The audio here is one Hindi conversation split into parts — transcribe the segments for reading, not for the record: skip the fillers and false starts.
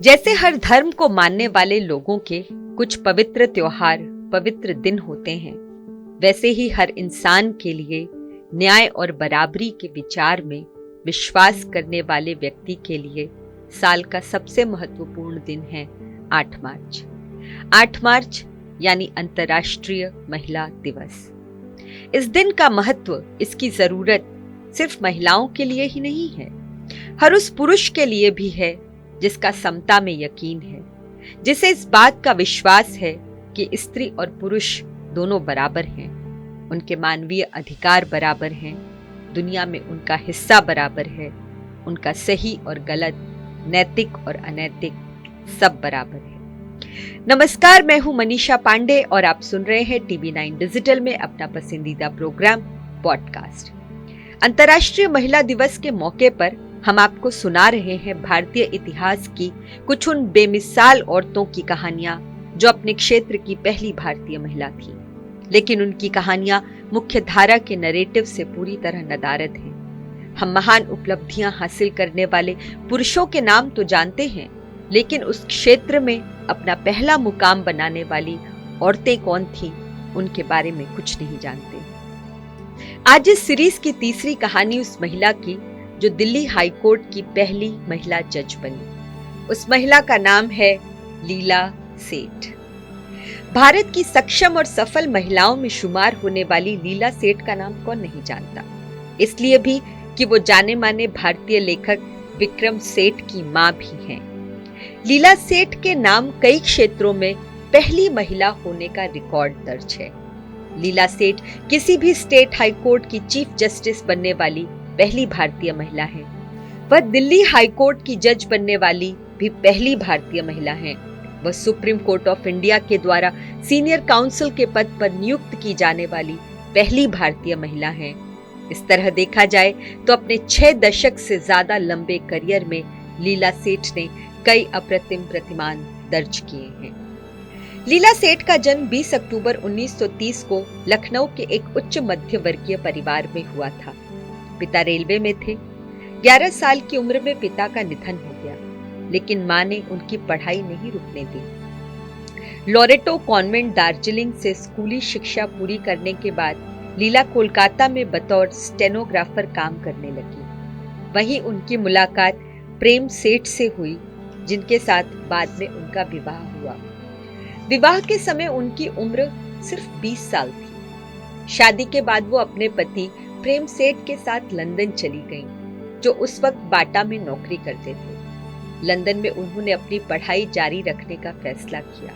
जैसे हर धर्म को मानने वाले लोगों के कुछ पवित्र त्योहार, पवित्र दिन होते हैं, वैसे ही हर इंसान के लिए न्याय और बराबरी के विचार में विश्वास करने वाले व्यक्ति के लिए साल का सबसे महत्वपूर्ण दिन है 8 मार्च। 8 मार्च यानी अंतर्राष्ट्रीय महिला दिवस। इस दिन का महत्व, इसकी जरूरत सिर्फ महिलाओं के लिए ही नहीं है, हर उस पुरुष के लिए भी है जिसका समता में यकीन है, जिसे इस बात का विश्वास है कि स्त्री और पुरुष दोनों बराबर हैं, उनके मानवीय अधिकार बराबर हैं, दुनिया में उनका हिस्सा बराबर है, उनका सही और गलत, नैतिक और अनैतिक सब बराबर है। नमस्कार, मैं हूं मनीषा पांडे और आप सुन रहे हैं TV9 डिजिटल में अपना पसंदीदा प्रोग्राम पॉडकास्ट। अंतर्राष्ट्रीय महिला दिवस के मौके पर हम आपको सुना रहे हैं भारतीय इतिहास की कुछ उन बेमिसाल औरतों की कहानियां जो अपने क्षेत्र की पहली भारतीय महिला थी, लेकिन उनकी कहानियां मुख्य धारा के नैरेटिव से पूरी तरह नदारद हैं। हम महान उपलब्धियां हासिल करने वाले पुरुषों के नाम तो जानते हैं, लेकिन उस क्षेत्र में अपना पहला मुकाम बनाने वाली औरतें कौन थीं, उनके बारे में कुछ नहीं जानते। आज इस सीरीज की तीसरी कहानी उस महिला की जो दिल्ली हाई कोर्ट की पहली महिला जज बनी। उस महिला का नाम है लीला सेठ। भारत की सक्षम और सफल महिलाओं में शुमार होने वाली लीला सेठ का नाम कौन नहीं जानता, इसलिए भी कि वो जाने माने भारतीय लेखक विक्रम सेठ की मां भी हैं। लीला सेठ के नाम कई क्षेत्रों में पहली महिला होने का रिकॉर्ड दर्ज है। लीला सेठ किसी भी स्टेट हाई कोर्ट की चीफ जस्टिस बनने वाली पहली भारतीय महिला है। वह दिल्ली हाई कोर्ट की जज बनने वाली भी पहली भारतीय महिला है। वह सुप्रीम कोर्ट ऑफ इंडिया के द्वारा सीनियर काउंसिल के पद पर नियुक्त की जाने वाली पहली भारतीय महिला है। इस तरह देखा जाए तो अपने 6 दशक से ज्यादा लंबे करियर में लीला सेठ ने कई अप्रतिम प्रतिमान दर्ज किए हैं। लीला सेठ का जन्म 20 अक्टूबर 1930 को लखनऊ के एक उच्च मध्य वर्गीय परिवार में हुआ था। पिता रेलवे में थे। 11 साल की उम्र में पिता का निधन हो गया, लेकिन मां ने उनकी पढ़ाई नहीं रुकने दी। लोरेटो कॉन्वेंट दार्जिलिंग से स्कूली शिक्षा पूरी करने के बाद लीला कोलकाता में बतौर स्टेनोग्राफर काम करने लगी। वहीं उनकी मुलाकात प्रेम सेठ से हुई, जिनके साथ बाद में उनका विवाह हुआ। विवाह के समय उनकी उम्र सिर्फ 20 साल थी। शादी के बाद वो अपने पति प्रेम सेठ के साथ लंदन चली गईं, जो उस वक्त बाटा में नौकरी करते थे। लंदन में उन्होंने अपनी पढ़ाई जारी रखने का फैसला किया।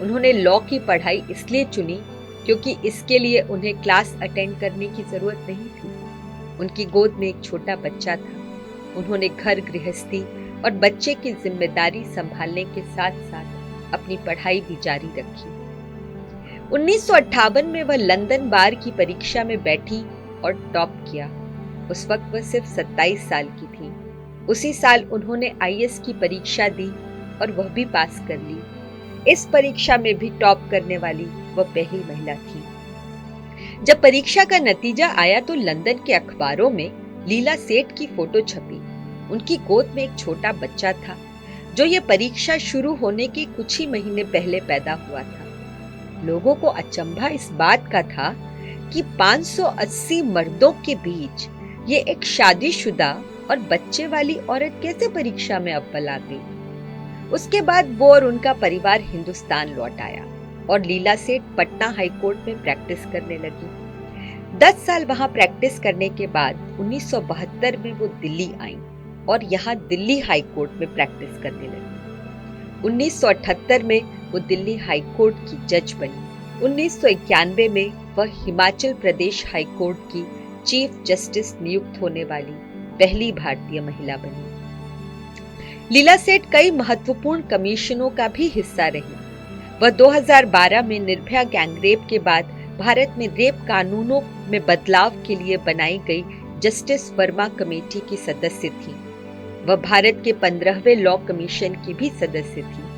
उन्होंने लॉ की पढ़ाई इसलिए चुनी क्योंकि इसके लिए उन्हें क्लास अटेंड करने की जरूरत नहीं थी। उनकी गोद में एक छोटा बच्चा था। उन्होंने घर गृहस्थी और बच्चे की जिम्मेदारी संभालने के साथ साथ अपनी पढ़ाई भी जारी रखी। 1958 में वह लंदन बार की परीक्षा में बैठी और टॉप किया। उस वक्त वह सिर्फ 27 साल की थी। उसी साल उन्होंने IAS की परीक्षा दी और वह भी पास कर ली। इस परीक्षा में भी टॉप करने वाली वह पहली महिला थी। जब परीक्षा का नतीजा आया तो लंदन के अखबारों में लीला सेठ की फोटो छपी। उनकी गोद में एक छोटा बच्चा था, जो ये परीक्षा शुरू होने के कुछ ही महीने पहले पैदा हुआ था। लोगों को अचंभा इस बात का था कि 580 मर्दों के बीच ये एक शादीशुदा और बच्चे वाली औरत कैसे परीक्षा में अव्वल आ गई। उसके बाद वो और उनका परिवार हिंदुस्तान लौट आया और लीला सेठ पटना हाई कोर्ट में प्रैक्टिस करने लगी। 10 साल वहां प्रैक्टिस करने के बाद 1972 में वो दिल्ली आई और यहाँ दिल्ली हाई कोर्ट में प्रैक्टिस करने लगी। 1978 में वो दिल्ली हाई कोर्ट की जज बनी। 1991 में वह हिमाचल प्रदेश हाई कोर्ट की चीफ जस्टिस नियुक्त होने वाली पहली भारतीय महिला बनी। लीला सेठ कई महत्वपूर्ण कमीशनों का भी हिस्सा रही। वह 2012 में निर्भया गैंगरेप के बाद भारत में रेप कानूनों में बदलाव के लिए बनाई गई जस्टिस वर्मा कमेटी की सदस्य थी। वह भारत के 15वें लॉ कमीशन की भी सदस्य थी।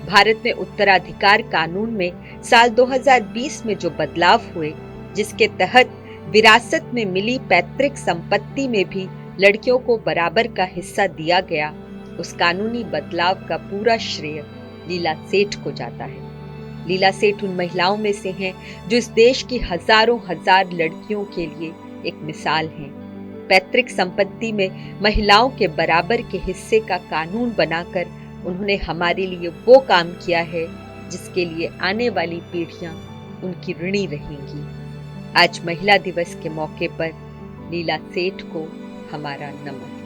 भारत में उत्तराधिकार कानून में साल 2020 में जो बदलाव हुए, जिसके तहत विरासत में मिली पैतृक संपत्ति में भी लड़कियों को बराबर का हिस्सा दिया गया, उस कानूनी बदलाव का पूरा श्रेय लीला सेठ को जाता है। लीला सेठ उन महिलाओं में से हैं जो इस देश की हजारों हजार लड़कियों के लिए एक मिसाल हैं। पैतृक संपत्ति में महिलाओं के बराबर के हिस्से का कानून बनाकर उन्होंने हमारे लिए वो काम किया है जिसके लिए आने वाली पीढ़ियां उनकी ऋणी रहेंगी। आज महिला दिवस के मौके पर लीला सेठ को हमारा नमन।